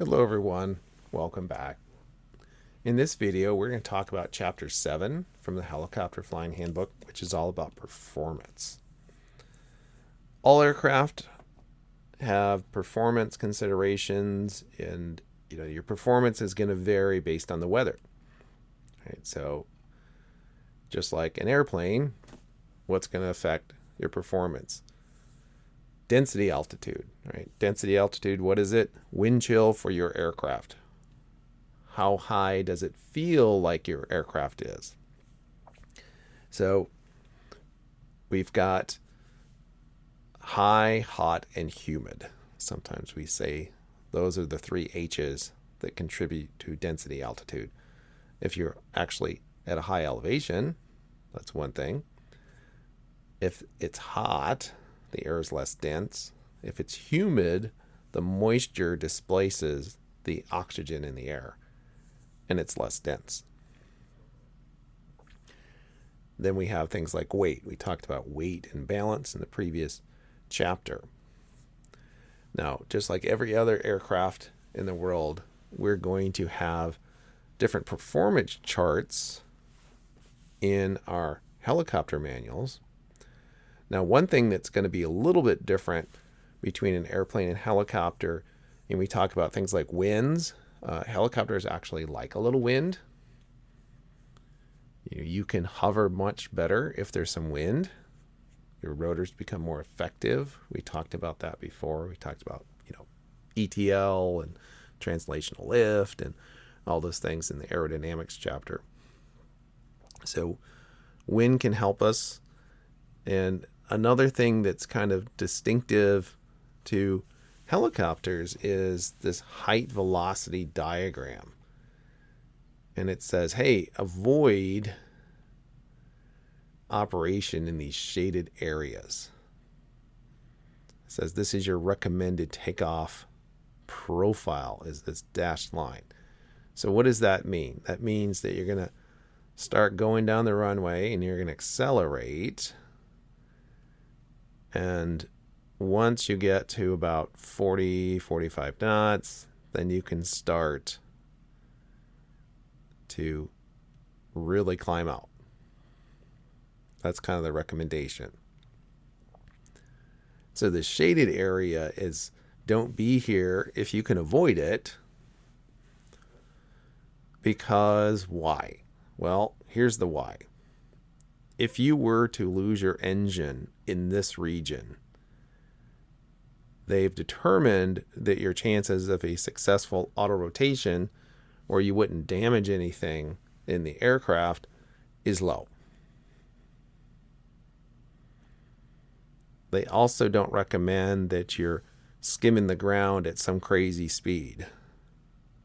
Hello everyone, welcome back. In this video we're going to talk about Chapter 7 from the Helicopter Flying Handbook, which is all about performance. All aircraft have performance considerations, and your performance is going to vary based on the weather. Right? So just like an airplane, what's going to affect your performance? Density altitude, right? Density altitude, what is it? Wind chill for your aircraft. How high does it feel like your aircraft is? So we've got high, hot, and humid. Sometimes we say those are the three H's that contribute to density altitude. If you're actually at a high elevation, that's one thing. If it's hot, the air is less dense. If it's humid, the moisture displaces the oxygen in the air, and it's less dense. Then we have things like weight. We talked about weight and balance in the previous chapter. Now, just like every other aircraft in the world, we're going to have different performance charts in our helicopter manuals. Now, one thing that's going to be a little bit different between an airplane and helicopter, and we talk about things like winds. Helicopters actually like a little wind. You can hover much better if there's some wind. Your rotors become more effective. We talked about that before. We talked about ETL and translational lift and all those things in the aerodynamics chapter. So wind can help us. And another thing that's kind of distinctive to helicopters is this height velocity diagram. And it says, hey, avoid operation in these shaded areas. It says this is your recommended takeoff profile, is this dashed line. So what does that mean? That means that you're going to start going down the runway and you're going to accelerate. And once you get to about 40, 45 knots, then you can start to really climb out. That's kind of the recommendation. So the shaded area is don't be here if you can avoid it. Because why? Well, here's the why. If you were to lose your engine in this region, they've determined that your chances of a successful auto rotation where you wouldn't damage anything in the aircraft is low. They also don't recommend that you're skimming the ground at some crazy speed.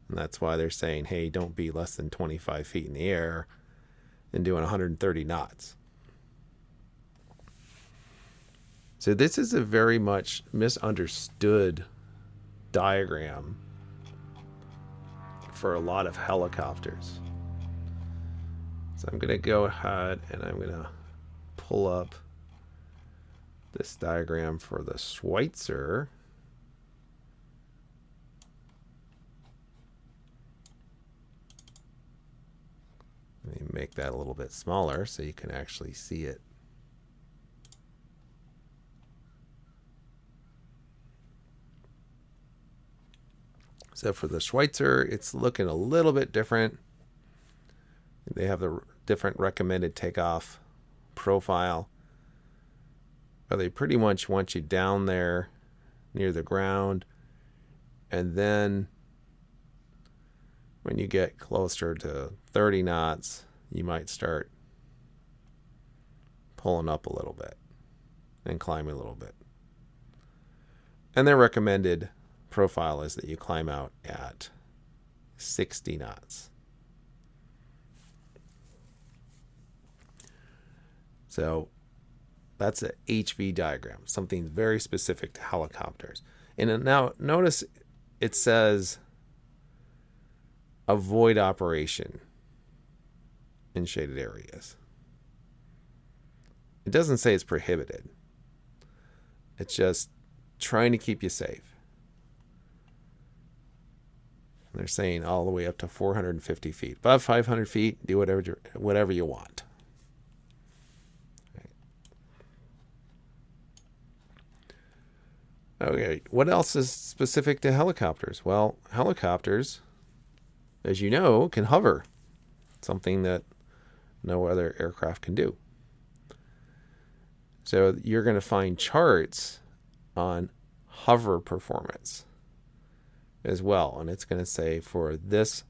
And that's why they're saying, hey, don't be less than 25 feet in the air and doing 130 knots. So this is a very much misunderstood diagram for a lot of helicopters. So I'm going to go ahead and I'm going to pull up this diagram for the Schweitzer. Let me make that a little bit smaller so you can actually see it. So for the Schweitzer, it's looking a little bit different. They have the different recommended takeoff profile. But they pretty much want you down there near the ground. And then when you get closer to 30 knots, you might start pulling up a little bit and climbing a little bit. And their recommended profile is that you climb out at 60 knots. So that's a HV diagram, something very specific to helicopters. And now notice it says avoid operation in shaded areas. It doesn't say it's prohibited. It's just trying to keep you safe. They're saying all the way up to 450 feet. Above 500 feet, do whatever you want. Okay, what else is specific to helicopters? Well, helicopters, as you know, can hover, something that no other aircraft can do. So you're going to find charts on hover performance as well. And it's going to say for this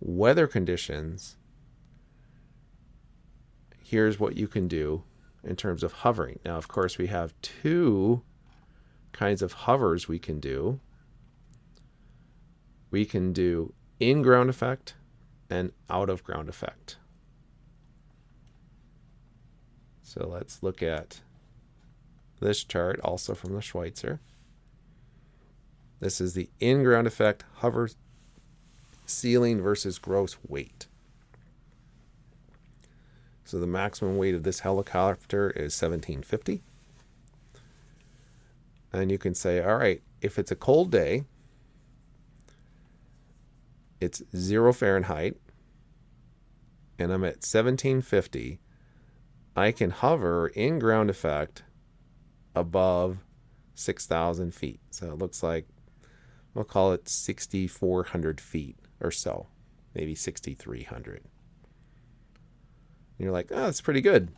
weather conditions, here's what you can do in terms of hovering. Now, of course, we have two kinds of hovers we can do. We can do in-ground effect and out-of-ground effect. So let's look at this chart, also from the Schweitzer. This is the in-ground effect hover ceiling versus gross weight. So the maximum weight of this helicopter is 1750. And you can say, all right, if it's a cold day, it's 0 Fahrenheit, and I'm at 1750, I can hover in ground effect above 6,000 feet. So it looks like, we'll call it 6,400 feet or so, maybe 6,300. And you're like, oh, that's pretty good.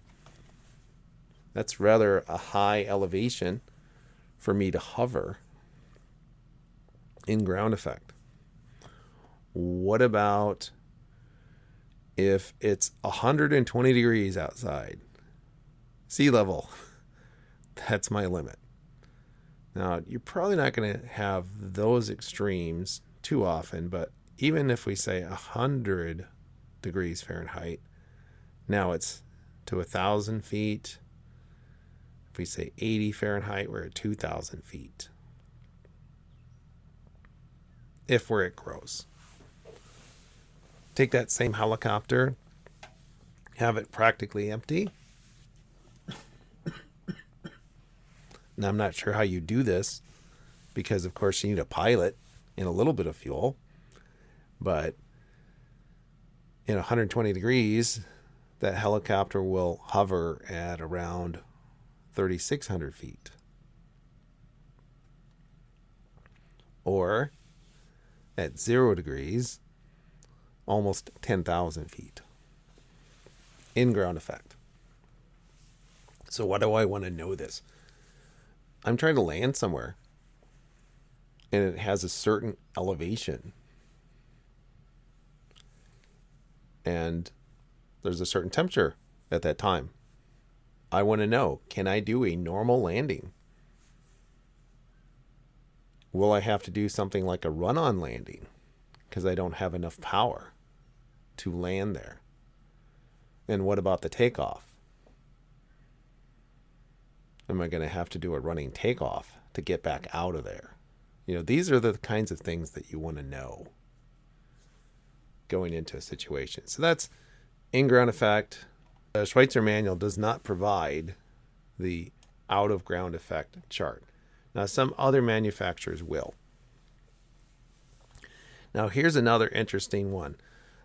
That's rather a high elevation for me to hover in ground effect. What about if it's 120 degrees outside? Sea level. That's my limit. Now, you're probably not going to have those extremes too often, but even if we say 100 degrees Fahrenheit, now it's to 1,000 feet. If we say 80 Fahrenheit, we're at 2,000 feet. If we're at gross. Take that same helicopter, have it practically empty. Now, I'm not sure how you do this because, of course, you need a pilot and a little bit of fuel. But in 120 degrees, that helicopter will hover at around 3,600 feet. Or at 0 degrees, almost 10,000 feet. In ground effect. So why do I want to know this? I'm trying to land somewhere, and it has a certain elevation. And there's a certain temperature at that time. I want to know, can I do a normal landing? Will I have to do something like a run-on landing because I don't have enough power to land there? And what about the takeoff? Am I going to have to do a running takeoff to get back out of there? You know, these are the kinds of things that you want to know going into a situation. So that's in-ground effect. The Schweitzer manual does not provide the out-of-ground effect chart. Now, some other manufacturers will. Now, here's another interesting one.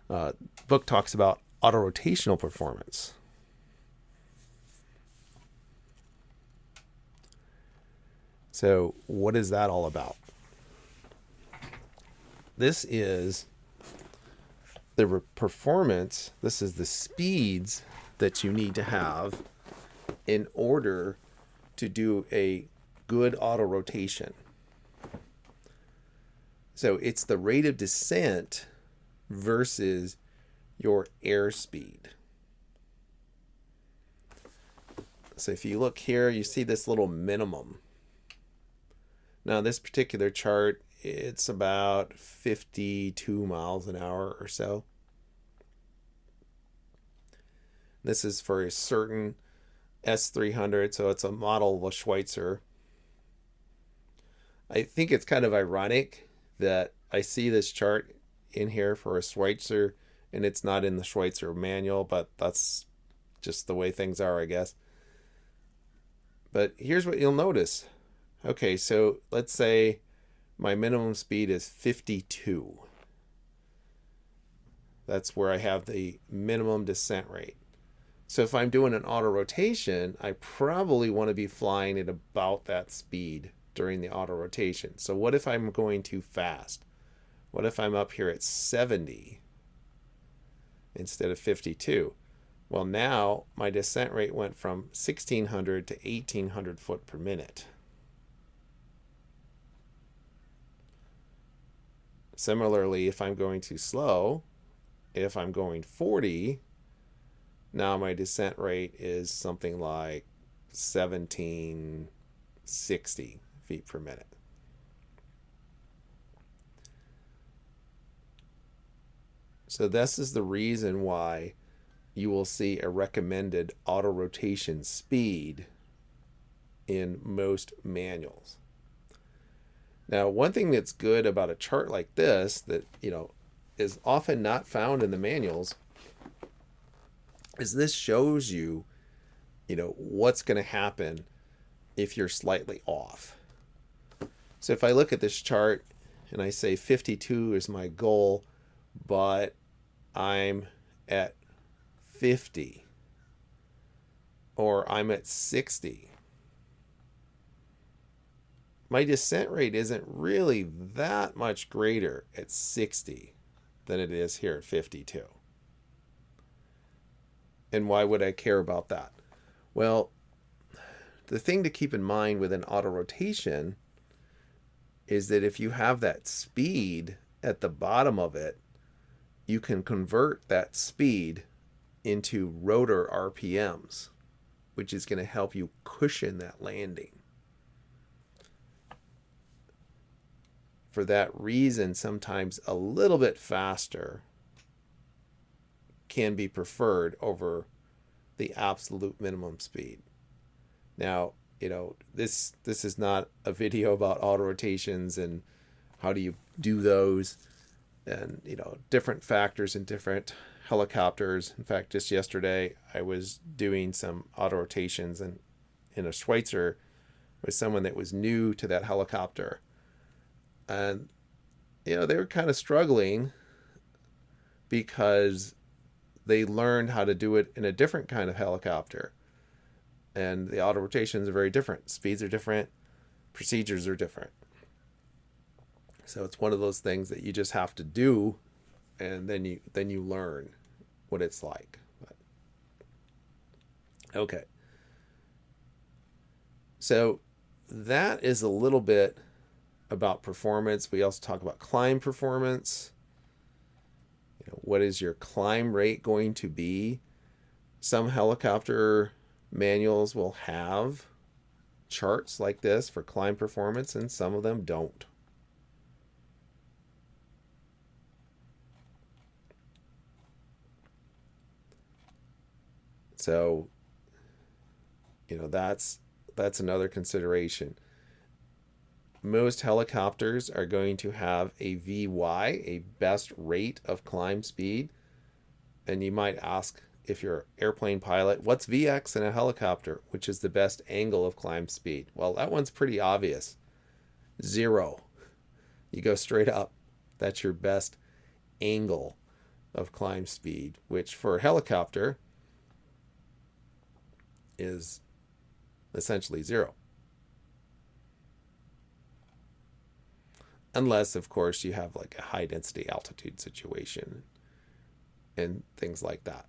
Book talks about autorotational performance. So what is that all about? This is the performance. This is the speeds that you need to have in order to do a good auto rotation. So it's the rate of descent versus your airspeed. So if you look here, you see this little minimum. Now, this particular chart, it's about 52 miles an hour or so. This is for a certain S300, so it's a model of a Schweitzer. I think it's kind of ironic that I see this chart in here for a Schweitzer, and it's not in the Schweitzer manual, but that's just the way things are, I guess. But here's what you'll notice. Okay, so let's say my minimum speed is 52. That's where I have the minimum descent rate. So if I'm doing an auto rotation, I probably want to be flying at about that speed during the auto rotation. So what if I'm going too fast? What if I'm up here at 70 instead of 52? Well, now my descent rate went from 1600 to 1800 foot per minute. Similarly, if I'm going too slow, if I'm going 40, now my descent rate is something like 1760 feet per minute. So this is the reason why you will see a recommended auto rotation speed in most manuals. Now, one thing that's good about a chart like this that, is often not found in the manuals is this shows you, what's going to happen if you're slightly off. So if I look at this chart and I say 52 is my goal, but I'm at 50 or I'm at 60, my descent rate isn't really that much greater at 60 than it is here at 52. And why would I care about that? Well, the thing to keep in mind with an auto rotation is that if you have that speed at the bottom of it, you can convert that speed into rotor RPMs, which is going to help you cushion that landing. For that reason, sometimes a little bit faster can be preferred over the absolute minimum speed. Now, this is not a video about auto rotations and how do you do those and, different factors in different helicopters. In fact, just yesterday, I was doing some auto rotations in a Schweitzer with someone that was new to that helicopter. And, they were kind of struggling because they learned how to do it in a different kind of helicopter. And the auto rotations are very different. Speeds are different. Procedures are different. So it's one of those things that you just have to do, and then you learn what it's like. But, okay. So that is a little bit about performance. We also talk about climb performance. What is your climb rate going to be? Some helicopter manuals will have charts like this for climb performance, and some of them don't. So, that's another consideration. Most helicopters are going to have a VY, a best rate of climb speed. And you might ask, if you're an airplane pilot, what's VX in a helicopter, which is the best angle of climb speed? Well, that one's pretty obvious. 0. You go straight up. That's your best angle of climb speed, which for a helicopter is essentially 0. Unless, of course, you have like a high density altitude situation and things like that.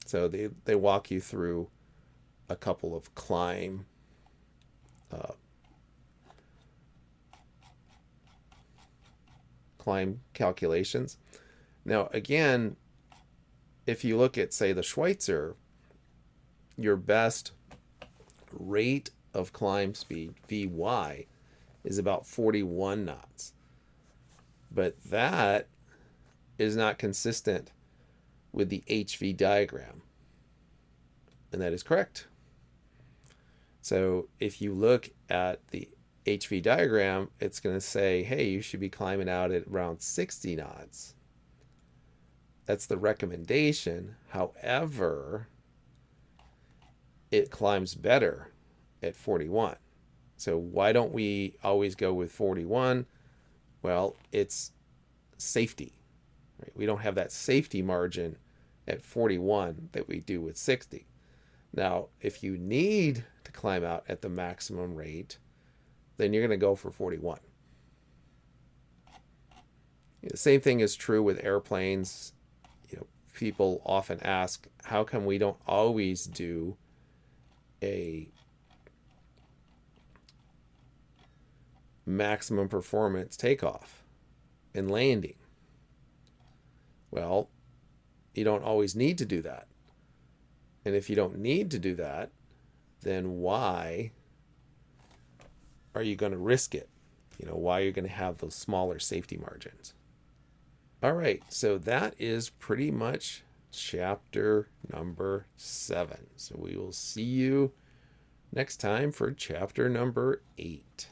So they walk you through a couple of climb calculations. Now, again, if you look at, say, the Schweitzer, your best rate of climb speed, VY, is about 41 knots. But that is not consistent with the HV diagram. And that is correct. So if you look at the HV diagram, it's going to say, hey, you should be climbing out at around 60 knots. That's the recommendation. However, it climbs better at 41. So why don't we always go with 41? Well, it's safety. Right? We don't have that safety margin at 41 that we do with 60. Now, if you need to climb out at the maximum rate, then you're going to go for 41. The same thing is true with airplanes. People often ask, how come we don't always do a maximum performance takeoff and landing? Well, you don't always need to do that. And if you don't need to do that, then why are you going to risk it? Why are you going to have those smaller safety margins? All right, so that is pretty much chapter number 7. So we will see you next time for chapter number 8.